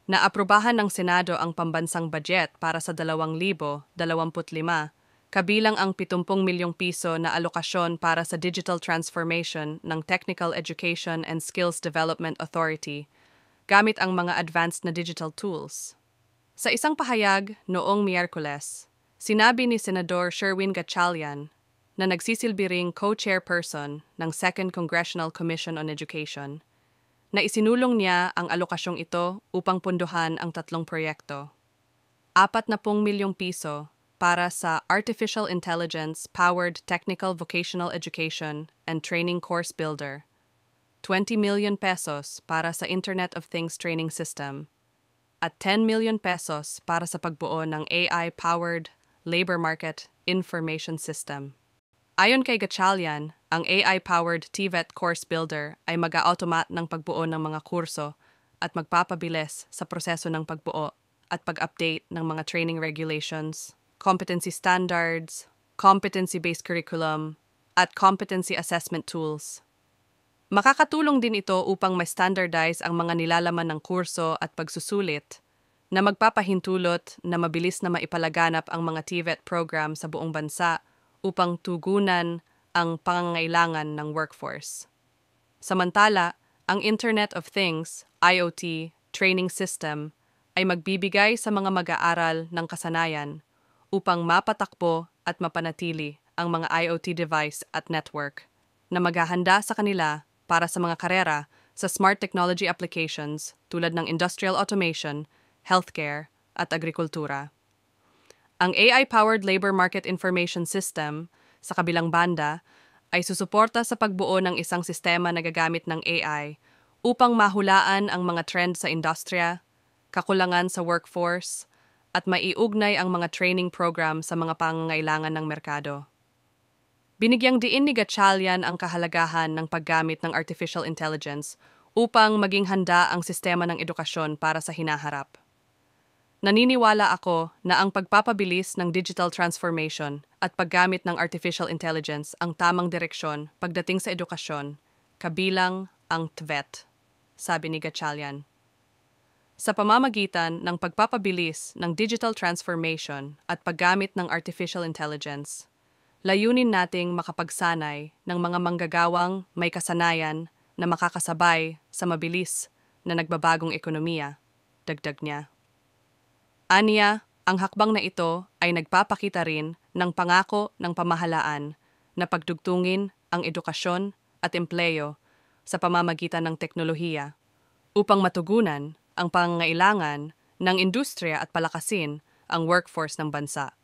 Naaprubahan ng Senado ang pambansang budget para sa 2025, kabilang ang 70 milyong piso na alokasyon para sa digital transformation ng Technical Education and Skills Development Authority, gamit ang mga advanced na digital tools. Sa isang pahayag noong Miyerkules, sinabi ni Senador Sherwin Gatchalian na nagsisilbi ring co-chairperson ng Second Congressional Commission on Education, na isinulong niya ang alokasyong ito upang punduhan ang 3 proyekto. 40 milyong piso para sa Artificial Intelligence-Powered Technical Vocational Education and Training Course Builder, 20 million pesos para sa Internet of Things Training System, at 10 million pesos para sa pagbuo ng AI-powered Labor Market Information System. Ayon kay Gatchalian, ang AI-powered TVET Course Builder ay mag-automate ng pagbuo ng mga kurso at magpapabilis sa proseso ng pagbuo at pag-update ng mga training regulations, competency standards, competency-based curriculum, at competency assessment tools. Makakatulong din ito upang ma-standardize ang mga nilalaman ng kurso at pagsusulit na magpapahintulot na mabilis na maipalaganap ang mga TVET program sa buong bansa upang tugunan ang pangangailangan ng workforce. Samantala, ang Internet of Things, IoT, training system ay magbibigay sa mga mag-aaral ng kasanayan upang mapatakbo at mapanatili ang mga IoT device at network na maghahanda sa kanila para sa mga karera sa smart technology applications tulad ng industrial automation, healthcare, at agrikultura. Ang AI-powered Labor Market Information System, sa kabilang banda, ay susuporta sa pagbuo ng isang sistema na gagamit ng AI upang mahulaan ang mga trend sa industriya, kakulangan sa workforce, at maiugnay ang mga training program sa mga pangangailangan ng merkado. Binigyang diin ni Gatchalian ang kahalagahan ng paggamit ng artificial intelligence upang maging handa ang sistema ng edukasyon para sa hinaharap. Naniniwala ako na ang pagpapabilis ng digital transformation at paggamit ng artificial intelligence ang tamang direksyon pagdating sa edukasyon, kabilang ang TVET, sabi ni Gatchalian. Sa pamamagitan ng pagpapabilis ng digital transformation at paggamit ng artificial intelligence, layunin nating makapagsanay ng mga manggagawang may kasanayan na makakasabay sa mabilis na nagbabagong ekonomiya, dagdag niya. Aniya, ang hakbang na ito ay nagpapakita rin ng pangako ng pamahalaan na pagdugtungin ang edukasyon at empleyo sa pamamagitan ng teknolohiya upang matugunan ang pangangailangan ng industriya at palakasin ang workforce ng bansa.